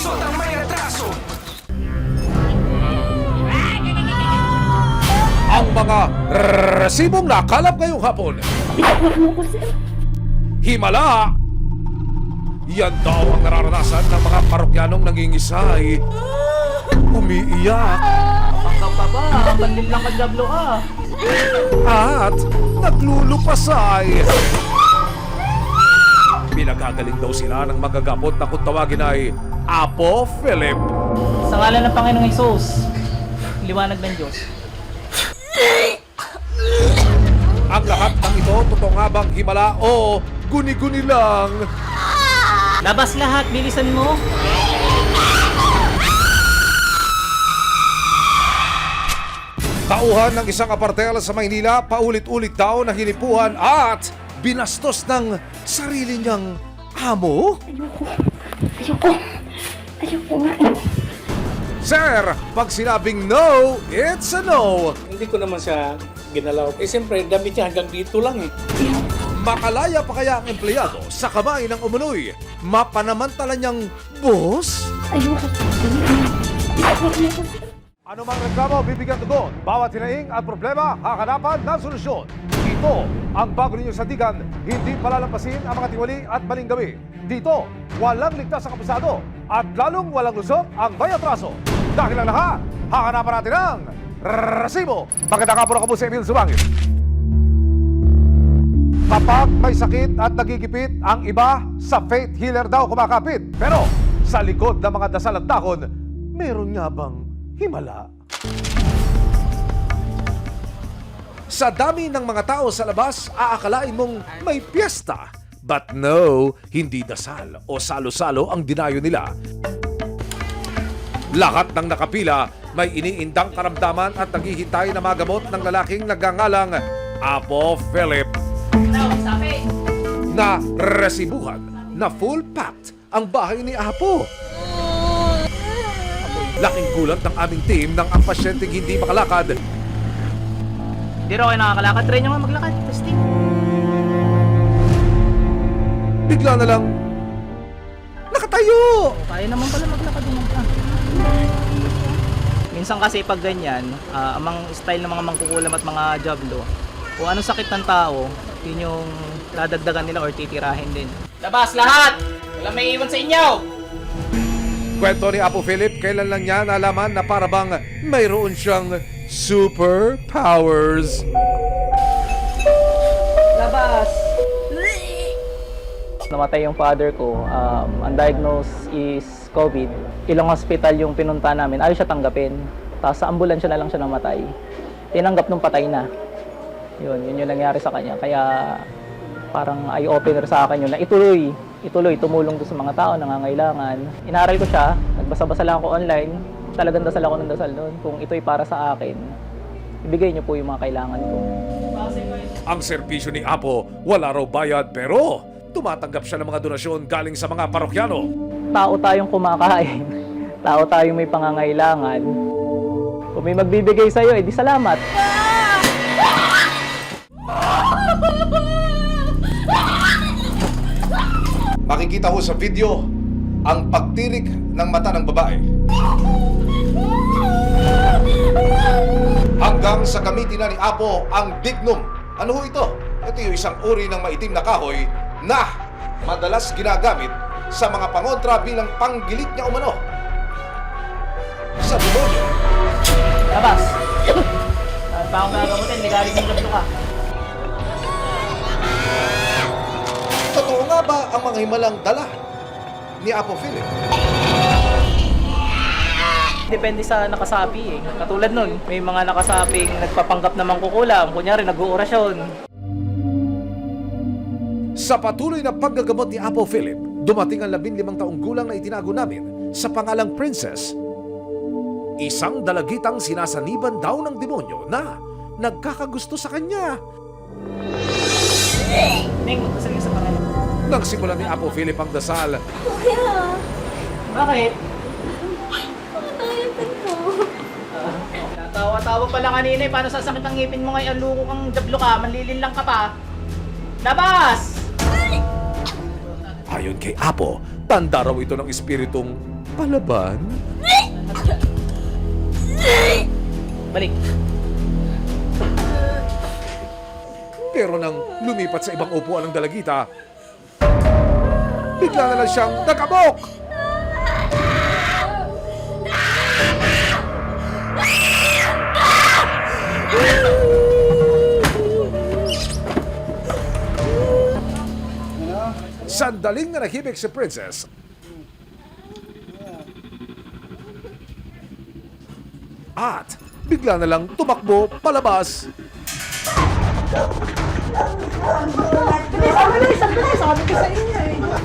lusot ang may atraso. Ang mga resibong nakalap ngayong hapon. Himala! Yan daw ang nararanasan ng mga parokyanong nangingisay. Umiiyak Hanggang pa ba? Bandil lang ka, Diablo ka. at naglulupasay. Pinagagaling daw sila ng magagapot na kung tawagin ay Apo Philip. Sa ngalan ng Panginoong Hesus, liwanag ng Diyos. Ang lahat ng ito, totoo nga bang himala o guni-guni lang? Labas lahat, bilisan mo. Tauhan ng isang apartel sa Maynila, paulit-ulit daw na hinipuhan at binastos ng sarili niyang amo? Ayoko nga. Sir, pag sinabing no, it's a no. Hindi ko naman siya ginalaw. Eh siyempre, damit niya hanggang dito lang eh. Makalaya pa kaya ang empleyado sa kamay ng umunoy? Mapanamantala niyang boss? Ayoko. Ano mang reklamo, bibigyan tugon. Bawat hinaing at problema, hakanapan ng solusyon. Ito ang bago ninyong sandigan, hindi palalampasin ang mga tiwali at maling gawi. Dito, walang ligtas ang kabisado at lalong walang lusot ang may atraso. Dahil ang lahat, hakanapan natin ang resibo. Magandang hapon ako po si Emil Zubangin. Kapag may sakit at nagigipit, ang iba sa faith healer daw kumakapit. Pero sa likod ng mga dasal at dahon, meron nga bang himala? Sa dami ng mga tao sa labas, aakalain mong may piyesta. But no, hindi dasal o salo-salo ang dinayo nila. Lahat ng nakapila may iniindang karamdaman at naghihintay na magamot ng lalaking nagngangalang Apo Philip. Na resibuhan na full packed ang bahay ni Apo. Laking gulat ng aming team nang ang pasyenteng hindi makalakad. Hindi rin ako nakakalakad. Try nyo nga maglakad. Testing. Bigla na lang nakatayo. Kaya naman pala maglakad naman ka. Minsan kasi pag ganyan, amang style ng mga mangkukulam at mga Diablo, kung anong sakit ng tao, yun yung dadagdagan nila or titirahin din. Labas lahat! Walang may iwan sa inyo! Kwento ni Apo Philip, kailan lang niya nalaman na parabang mayroon siyang superpowers. Labas! Namatay yung father ko. Ang diagnose is COVID. Ilang hospital yung pinunta namin. Ayaw siya tanggapin. Tapos sa ambulansya na lang siya namatay. Tinanggap nung patay na. Yun yung nangyari sa kanya. Kaya parang eye-opener sa akin yun na ituloy, tumulong doon sa mga tao na nangangailangan. Inaral ko siya, nagbasa-basa lang ako online. Talagang dasal ako ng dasal noon. Kung ito'y para sa akin, ibigay niyo po yung mga kailangan ko. Ang serbisyo ni Apo, wala raw bayad pero tumatanggap siya ng mga donasyon galing sa mga parokyano. Tao tayong kumakain. Tao tayong may pangangailangan. Kung may magbibigay sa'yo, edi salamat. Makikita ho sa video ang pagtirik ng mata ng babae. Hanggang sa gamitin na ni Apo ang dignum. Ano ho ito? Ito yung isang uri ng maitim na kahoy na madalas ginagamit sa mga pangontra bilang panggilit niya umano sa demonyo. Labas! Saan pa akong gagamutin? Ligalig ng Diablo ka. Totoo nga ba ang mga himalang dala ni Apo Philip? Depende sa nakasapi eh. Katulad nun, may mga nakasaping nagpapanggap na mangkukulam. Kunyari, nag-uorasyon. Sa patuloy na paggagamot ni Apo Philip, dumating ang 15 taong gulang na itinago namin sa pangalang Princess. Isang dalagitang sinasaniban daw ng demonyo na nagkakagusto sa kanya. Neng, magdasal ka sa Panginoon. Nagsimula ni Apo Philip ang dasal. Kuya, Bakit? nakakayapan ko. Natawa-tawa pala kanina eh. Paano sasakit ang ngipin mo ngayon? Luko kang Diablo ka. Manlilin lang ka pa. Labas! Ayon kay Apo, tanda raw ito ng espiritong Palaban? Balik. Pero nang lumipat sa ibang upuan ng dalagita, bigla na lang siyang nagabok! Sandaling nanahimik si Princess. At bigla na lang tumakbo palabas.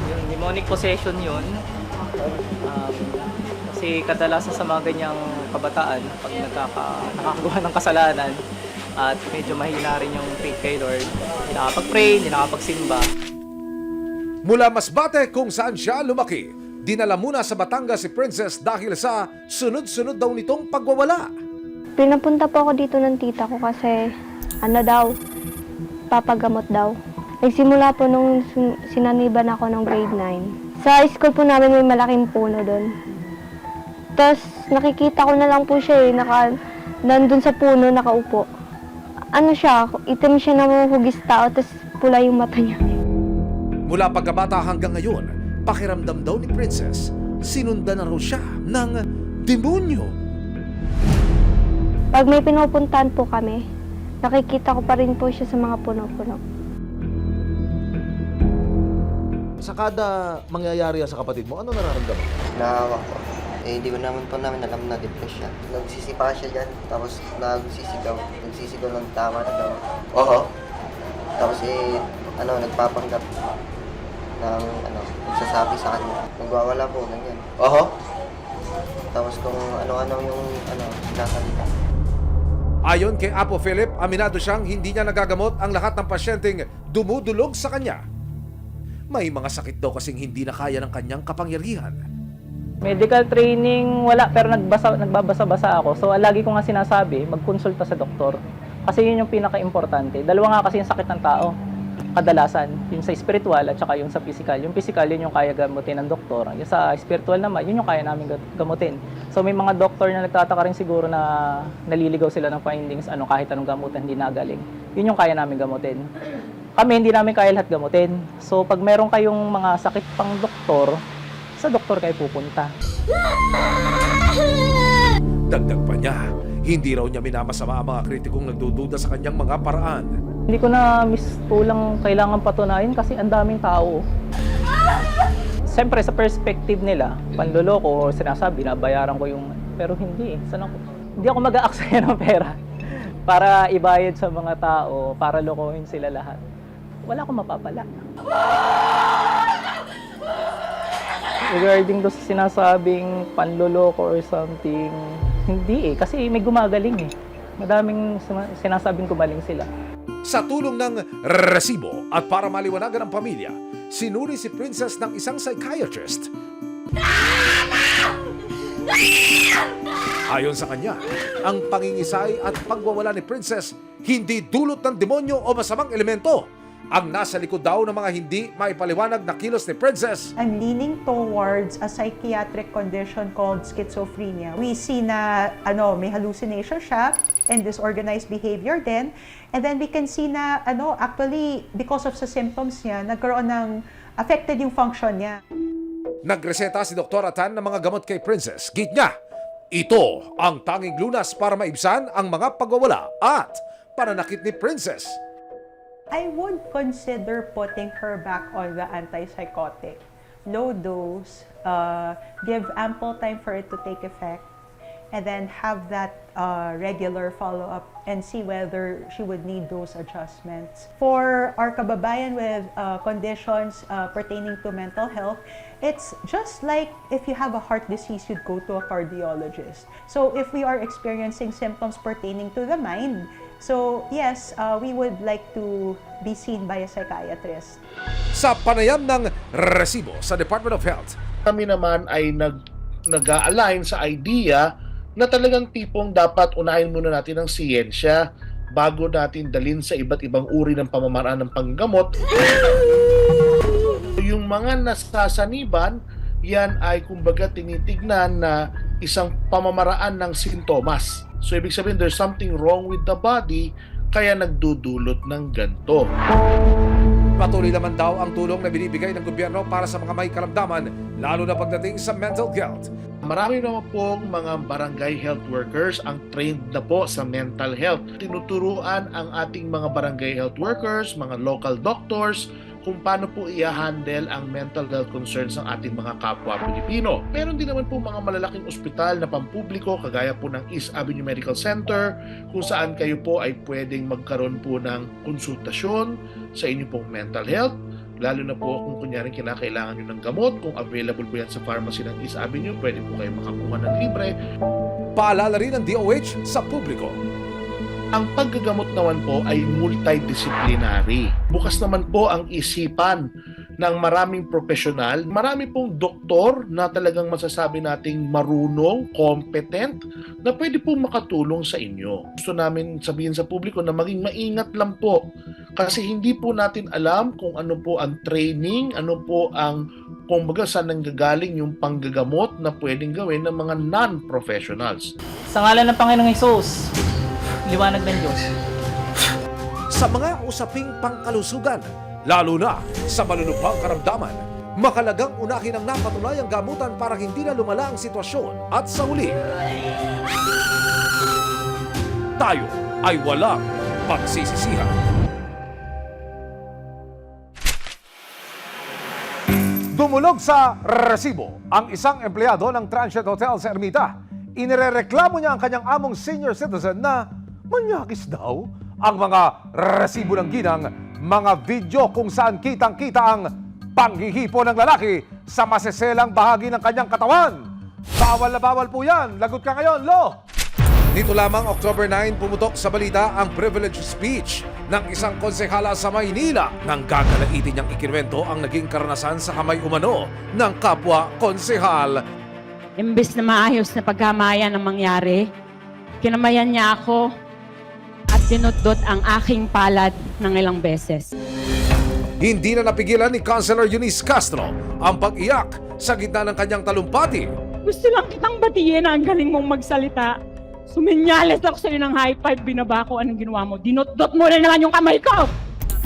Yung demonic possession yun. Kasi kadalasan sa mga ganyang kabataan, pag nakakagawa ng kasalanan, at medyo mahina rin yung faith kay Lord, hindi nakapag-pray, hindi nakapagsimba. Mula Masbate kung saan siya lumaki, dinala muna sa Batangas si Princess dahil sa sunod-sunod daw nitong pagwawala. Pinapunta po ako dito ng tita ko kasi papagamot daw. Nagsimula po nung sinaniban ako ng grade 9. Sa school po namin may malaking puno doon. Tapos nakikita ko na lang po siya nandun sa puno nakaupo. Ano siya, itim siya na hugis tao, tapos pula yung mata niya. Mula pagkabata hanggang ngayon, pakiramdam daw ni Princess, sinundan na raw siya ng demonyo. Pag may pinupuntahan po kami, nakikita ko pa rin po siya sa mga puno-puno. Sa kada mangyayari sa kapatid mo, ano nararamdaman? Nahawak po. Hindi ko naman po namin alam na depressed siya. Nagsisipa siya dyan, tapos nagsisigaw ng tama na daw. Oo. Tapos nagpapanggap ng nagsasabi sa kanya. Nagwawala po, ganyan. Oo. Tapos kung ano-ano yung sinasalita. Ayon kay Apo Philip, aminado siyang hindi niya nagagamot ang lahat ng pasyenteng dumudulog sa kanya. May mga sakit daw kasing hindi na kaya ng kanyang kapangyarihan. Medical training, wala, pero nagbabasa-basa ako. So, lagi ko nga sinasabi, magkonsulta sa doktor. Kasi yun yung pinaka-importante. Dalawa nga kasi yung sakit ng tao. Kadalasan, yung sa spiritual at saka yung sa physical. Yung physical, yun yung kaya gamutin ng doktor. Yung sa spiritual naman, yun yung kaya namin gamutin. So, may mga doktor na nagtataka rin siguro na naliligaw sila ng findings, kahit anong gamutan, hindi nagaling. Yun yung kaya namin gamutin. Kami, hindi namin kaya lahat gamutin. So, pag meron kayong mga sakit pang doktor, sa doktor kayo pupunta. Dagdag pa niya, hindi raw niya minamasama ang mga kritikong nagdududa sa kanyang mga paraan. Hindi ko na mistulang kailangan patunayan kasi ang daming tao. Siyempre sa perspective nila, panloloko o sinasabi, nabayaran ko yung... Pero hindi eh. Hindi ako mag-aaksaya ng pera para ibayad sa mga tao, para lokohin sila lahat. Wala akong mapapala. Regarding do sa sinasabing panloloko or something, hindi eh. Kasi may gumagaling eh. Madaming sinasabing gumaling sila. Sa tulong ng resibo at para maliwanagan ang pamilya, sinuri si Princess ng isang psychiatrist. Ayon sa kanya, ang pangingisay at pagwawala ni Princess hindi dulot ng demonyo o masamang elemento. Ang nasa likod daw ng mga hindi maipaliwanag na kilos ni Princess. I'm leaning towards a psychiatric condition called schizophrenia. We see na may hallucination siya and disorganized behavior din. And then we can see na actually because of sa symptoms niya, nagkaroon ng affected yung function niya. Nagreseta si Dr. Tan ng mga gamot kay Princess. Git niya, ito ang tanging lunas para maibsan ang mga pagwawala at pananakit ni Princess. I would consider putting her back on the antipsychotic. Low dose, give ample time for it to take effect, and then have that regular follow-up and see whether she would need those adjustments. For our kababayan with conditions pertaining to mental health, it's just like if you have a heart disease, you'd go to a cardiologist. So if we are experiencing symptoms pertaining to the mind, so yes, we would like to be seen by a psychiatrist. Sa panayam ng resibo sa Department of Health, kami naman ay nag-align sa idea na talagang tipong dapat unahin muna natin ang siyensya bago natin dalhin sa iba't ibang uri ng pamamaraan ng panggamot. Yung mga nasasaniban yan ay kumbaga tinitignan na isang pamamaraan ng sintomas. So ibig sabihin there's something wrong with the body kaya nagdudulot ng ganito. Patuloy naman daw ang tulong na binibigay ng gobyerno para sa mga may karamdaman, lalo na pagdating sa mental health. Marami naman pong mga barangay health workers ang trained na po sa mental health. Tinuturuan ang ating mga barangay health workers, mga local doctors, kung paano po i-handle ang mental health concerns ng ating mga kapwa Pilipino. Meron din naman po mga malalaking ospital na pampubliko kagaya po ng East Avenue Medical Center kung saan kayo po ay pwedeng magkaroon po ng konsultasyon sa inyong pong mental health. Lalo na po kung kunyari kinakailangan nyo ng gamot, kung available po yan sa pharmacy ng East Avenue, pwede po kayo makakuha ng libre. Paalala rin ng DOH sa publiko. Ang paggagamot naman po ay multidisciplinary. Bukas naman po ang isipan ng maraming profesional. Marami pong doktor na talagang masasabi nating marunong, competent, na pwede pong makatulong sa inyo. Gusto namin sabihin sa publiko na maging maingat lang po. Kasi hindi po natin alam kung ano po ang training, ano po ang kumbaga saan nanggagaling yung panggagamot na pwedeng gawin ng mga non-professionals. Sa ngalan ng Panginoong Hesus, liwanag ng Diyos. Sa mga usaping pangkalusugan, lalo na sa malulupang karamdaman, makalagang unahin ang napatunayang gamutan para hindi na lumala ang sitwasyon at sa huli, tayo ay walang pagsisisihan. Dumulog sa resibo ang isang empleyado ng Transient Hotel sa Ermita. Inirereklamo niya ang kanyang among senior citizen na manyakis daw ang mga resibo ng ginang, mga video kung saan kitang-kita ang panghihipo ng lalaki sa maseselang bahagi ng kanyang katawan. Bawal na bawal po yan. Lagot ka ngayon, Lo! Nito lamang October 9 pumutok sa balita ang privilege speech ng isang konsehala sa Maynila nang gagalaitin niyang ikinuwento ang naging karanasan sa kamay umano ng kapwa konsehal. Imbes na maayos na pagkamayan ang mangyari, kinamayan niya ako at dinudot ang aking palad ng ilang beses. Hindi na napigilan ni Councilor Eunice Castro ang pag-iyak sa gitna ng kanyang talumpati. Gusto lang kitang batiin na ang galing mong magsalita. Suminyales ako sa iyo ng high five, binaba ko anong ginawa mo. Dinudot mo na naman yung kamay ko!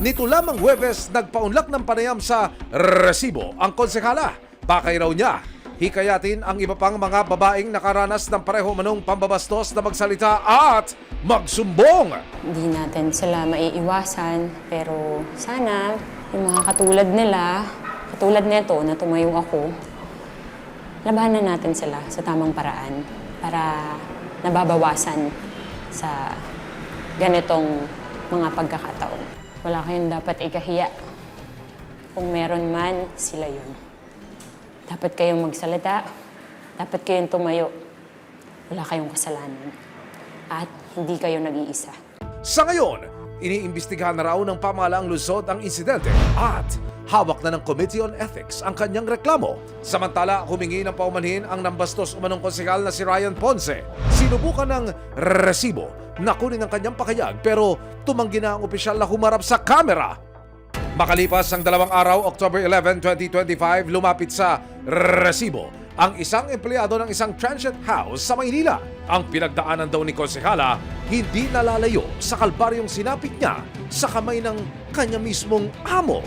Nito lamang Huwebes, nagpaunlak ng panayam sa resibo ang konsehala. Bakay raw niya, hikayatin ang iba pang mga babaeng nakaranas ng pareho manong pambabastos na magsalita at magsumbong. Hindi natin sila maiiwasan, pero sana yung mga katulad nila, katulad nito na tumayo ako, labanan natin sila sa tamang paraan para nababawasan sa ganitong mga pagkakataon. Wala kayong dapat ikahiya. Kung meron man, sila yun. Dapat kayong magsalita, dapat kayong tumayo. Wala kayong kasalanan. At hindi kayo nag-iisa. Sa ngayon, iniimbestigahan na raw ng pamahalaang Luzon ang insidente at hawak na ng Committee on Ethics ang kanyang reklamo. Samantala, humingi ng paumanhin ang nambastos umanong konsehal na si Ryan Ponce. Sinubukan ng resibo na kunin ang kanyang pakayag pero tumanggi na ang opisyal na humarap sa kamera. Makalipas ang 2 araw, October 11, 2025, lumapit sa resibo ang isang empleyado ng isang transient house sa Maynila. Ang pinagdaanan daw ni konsehala hindi nalalayo sa kalbaryong sinapit niya sa kamay ng kanya mismong amo.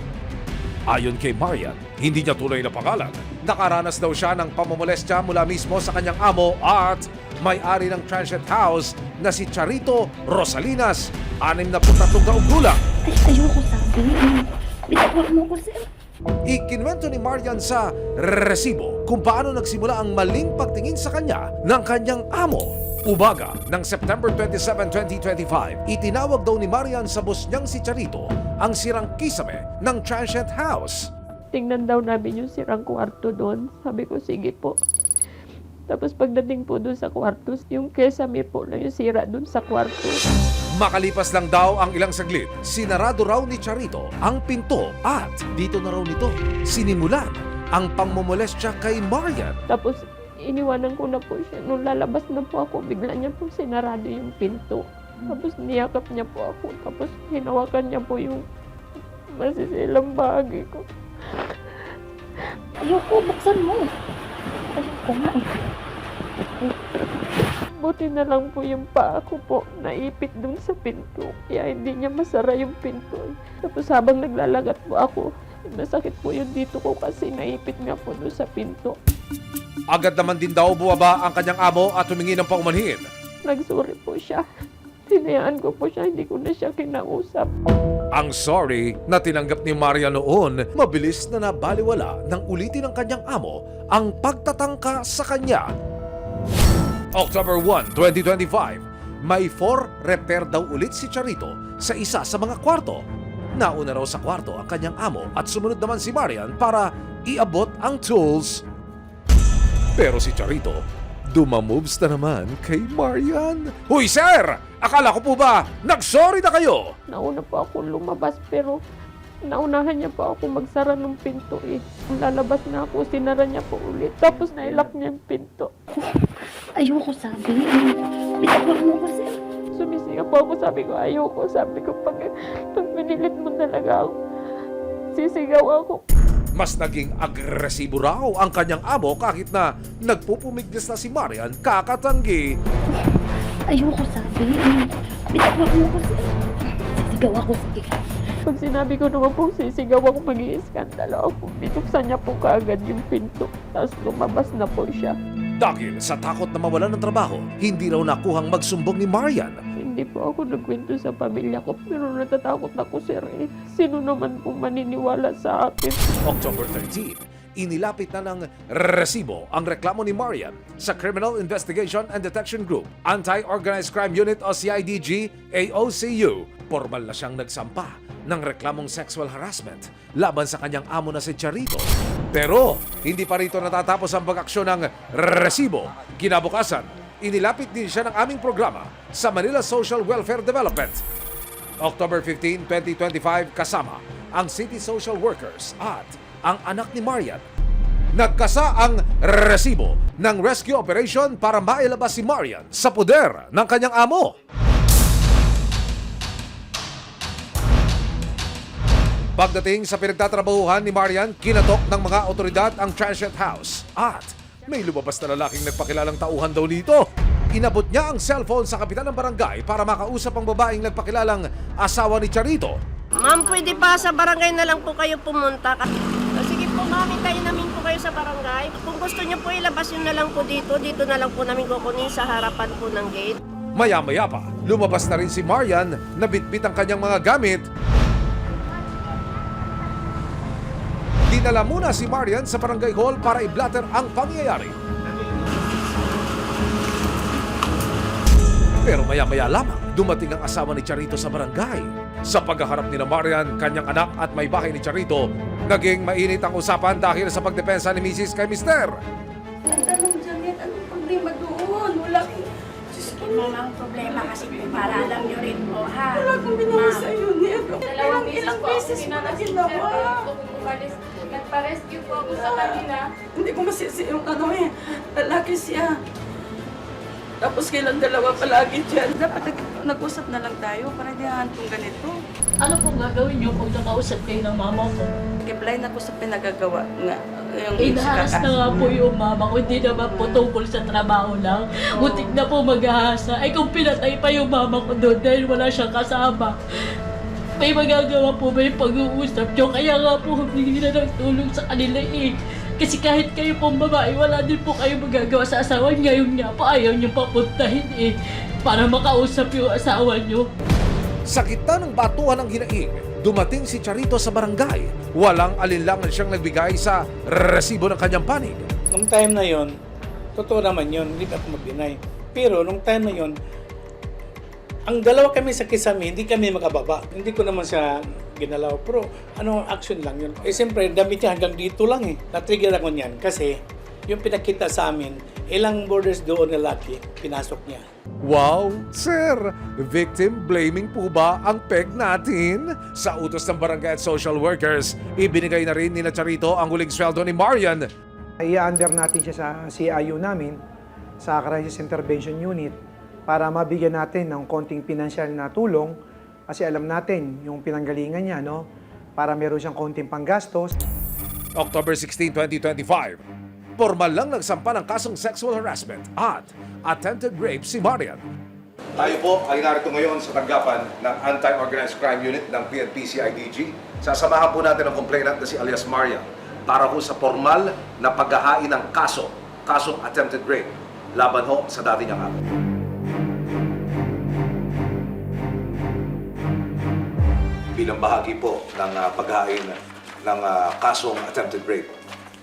Ayon kay Marian, hindi niya tunay na pangalan. Nakaranas daw siya ng pamomolestya mula mismo sa kanyang amo at may-ari ng transient house na si Charito Rosalinas, 63 taong gulang. Ayoko sabi. Bitawan mo ko, sir. Ikinwento ni Marian sa resibo kung paano nagsimula ang maling pagtingin sa kanya ng kanyang amo. Umaga ng September 27, 2025, itinawag daw ni Marian sa boss niyang si Charito ang sirang kisame ng transient house. Tingnan daw namin yung sirang kwarto doon. Sabi ko, sige po. Tapos pagdating po doon sa kwarto, yung kesame po na yung sira doon sa kwarto. Makalipas lang daw ang ilang saglit, sinarado raw ni Charito ang pinto at dito na raw nito sinimulan ang pangmomolestya kay Marian. Tapos iniwanan ko na po siya. Nung lalabas na po ako, bigla niya po sinarado yung pinto. Tapos niyakap niya po ako. Tapos hinawakan niya po yung masisilang bahagi ko. Ayoko, buksan mo. Ayoko nga eh. Buti na lang po yung paa ko po, naipit dun sa pinto. Kaya hindi niya masara yung pinto. Tapos habang naglalagat po ako, masakit po yung dito ko kasi naipit nga po dun sa pinto. Agad naman din daw bumaba ang kanyang amo at humingi ng paumanhin. Nagsuri po siya. Hinayaan ko po siya, hindi ko na siya kinausap. Ang sorry na tinanggap ni Maria noon, mabilis na nabaliwala nang ulitin ng kanyang amo ang pagtatangka sa kanya. October 1, 2025, may 4 repair daw ulit si Charito sa isa sa mga kwarto. Nauna raw sa kwarto ang kanyang amo at sumunod naman si Marian para iabot ang tools. Pero si Charito, dumamoves na naman kay Marian. Huy sir! Akala ko po ba nagsorry na kayo? Nauna po ako lumabas pero naunahan niya po ako magsara ng pinto eh. Lalabas na ako, sinara niya po ulit. Tapos nailak niya yung pinto. Ayoko sabi. Bitawan mo ko, sir. Sumisigaw po ako, sabi ko ayoko. Sabi ko pag pinilit mo talaga ako, sisigaw ako. Mas naging agresibo raw ang kanyang amo kahit na nagpupumiglas na si Marian kakatanggi. Ayoko sabi. Bitawan mo ko, sir. Sisigaw ako, sige. Pag sinabi ko naman po sisigaw ako, mag-iiskandalo ako. Binuksan niya po kaagad yung pinto. Tapos lumabas na po siya. Dahil sa takot na mawalan ng trabaho, hindi raw nakuhang magsumbong ni Marian. Hindi po ako nagkwento sa pamilya ko. Pero natatakot ako, sir. Eh. Sino naman po maniniwala sa akin? October 13, inilapit na ng resibo ang reklamo ni Marian sa Criminal Investigation and Detection Group, Anti-Organized Crime Unit o CIDG AOCU. Formal na siyang nagsampa ng reklamong sexual harassment laban sa kanyang amo na si Charito. Pero hindi pa rito natatapos ang pag-aksyon ng resibo. Kinabukasan, inilapit din siya ng aming programa sa Manila Social Welfare Development. October 15, 2025 kasama ang City Social Workers at ang anak ni Marian. Nagkasa ang resibo ng rescue operation para mailabas si Marian sa poder ng kanyang amo. Pagdating sa pinagtatrabahuhan ni Marian, kinatok ng mga otoridad ang transient house at may lumabas na lalaking nagpakilalang tauhan daw dito. Inabot niya ang cellphone sa kapitan ng barangay para makausap ang babaeng nagpakilalang asawa ni Charito. Ma'am, pwede pa sa barangay na lang po kayo pumunta. Sige po, ma'am, hintayin namin po kayo sa barangay. Kung gusto niyo po ilabas yun na lang po dito na lang po namin kukunin sa harapan po ng gate. Maya-maya pa, lumabas na rin si Marian na bitbit ang kanyang mga gamit. Dinala muna si Marian sa barangay hall para i-blatter ang pangyayari. Pero maya-maya lamang, dumating ang asawa ni Charito sa barangay. Sa paghaharap ni Marian, kanyang anak at may bahay ni Charito, naging mainit ang usapan dahil sa pagdepensa ni Mrs. kay Mister. Anong Janet, anong problema doon? Wala Mama, ang problema kasi para alam niyo rin po, ha? Wala akong ginawa sa iyo, Nero. Ilang beses mo na ginawa. Nagpa-rescue po ako sa kanila. Hindi ko masisi yung lalaki siya. Tapos kailang dalawa palagi dyan. Dapat nag-usap na lang tayo para di hantong ganito. Ano pong gagawin niyo kung nakausap kayo ng mama ko? Kiblay na ko sa pinagagawa nga. Inaharas na nga po yung mama ko, hindi naman po tungkol sa trabaho lang. Butik na po mag-ahasa. Ay kung pinatay pa yung mama ko doon dahil wala siyang kasama. May magagawa po ba yung pag-uusap niyo? Kaya nga po humingi na ng tulong sa kanila eh. Kasi kahit kayo pong babae, wala din po kayo magagawa sa asawa. Ngayon nga po ayaw niyo papuntahin eh. Para makausap yung asawa niyo. Sa gitna ng batuhan ng hinaing, dumating si Charito sa barangay. Walang alinlangan siyang nagbigay sa resibo ng kanyang panig. Nung time na yon, totoo naman yon, hindi ako mag-deny. Pero nung time na yon, ang dalawa kami sa kisame, hindi kami makababa. Hindi ko naman siya ginalaw. Pero action lang yun. Eh siyempre, damit niya hanggang dito lang eh. Na-trigger ako niyan kasi yung pinakita sa amin, ilang borders doon na laki, pinasok niya. Wow, sir! Victim blaming po ba ang peg natin? Sa utos ng barangay at social workers, ibinigay na rin ni Charito ang huling sweldo ni Marian. I-under natin siya sa CIU namin, sa Crisis Intervention Unit, para mabigyan natin ng konting pinansyal na tulong kasi alam natin yung pinanggalingan niya, no? Para meron siyang konting panggastos. October 16, 2025, formal lang nagsampa ng kasong sexual harassment at attempted rape si Marian. Tayo po ay narito ngayon sa tanggapan ng Anti-Organized Crime Unit ng PNP-CIDG. Sasamahan po natin ang complainant na si alias Marian para po sa formal na paghahain ng kasong attempted rape laban ho sa dati niyang amo. Bilang bahagi po ng paghahain ng kasong attempted rape,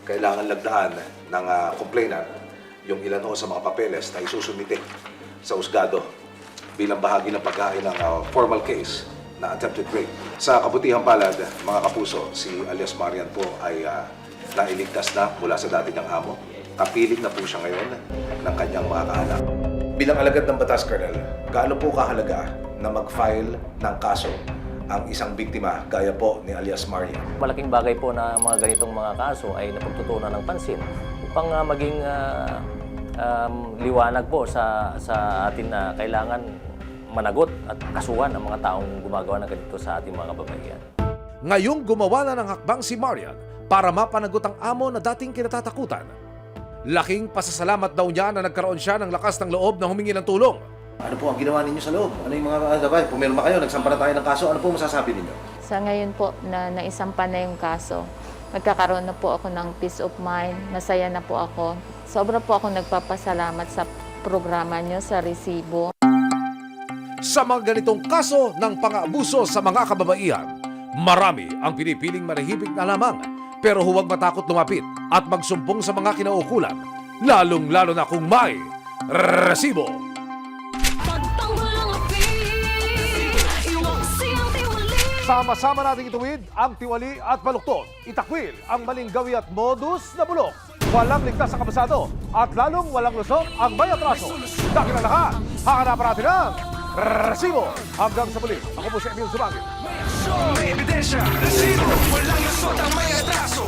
kailangan lagdaan ng complainant yung ilan ho sa mga papeles na isusumite sa husgado bilang bahagi ng paghahain ng formal case na attempted rape. Sa kabutihang palad, mga kapuso, si alias Marian po ay nailigtas na mula sa dati niyang amo. Kapiling na po siya ngayon ng kanyang mga kaanak. Bilang alagad ng batas, Colonel, gaano po kahalaga na mag-file ng kaso ang isang biktima gaya po ni alias Marian? Malaking bagay po na mga ganitong mga kaso ay napagtutunan ng pansin upang maging liwanag po sa atin na kailangan managot at kasuhan ang mga taong gumagawa ng ganito sa ating mga kababaihan. Ngayong gumawa na ng hakbang si Marian para mapanagot ang amo na dating kinatatakutan. Laking pasasalamat daw niya na nagkaroon siya ng lakas ng loob na humingi ng tulong. Ano po ang ginawa ninyo sa loob? Ano yung mga pumirma kayo, nagsampa na tayo ng kaso, ano po masasabi ninyo? Sa ngayon po na naisampa na yung kaso, magkakaroon na po ako ng peace of mind. Masaya na po ako. Sobra po ako nagpapasalamat sa programa nyo sa resibo. Sa mga ganitong kaso ng pang-aabuso sa mga kababaihan, marami ang pinipiling manahimik na lamang pero huwag matakot lumapit at magsumbong sa mga kinaukulan, lalong-lalo na kung may resibo. Sama-sama nating ituwid ang tiwali at baluktot. Itakwil ang maling gawi at modus na bulok. Walang ligtas sa kabasado at lalong walang lusot ang may atraso. Dahil na lahat, hakanapan natin ang resibo. Hanggang sa muli, ako po si Emil Zumangil. May ebidensya, resibo, walang lusot ang may atraso.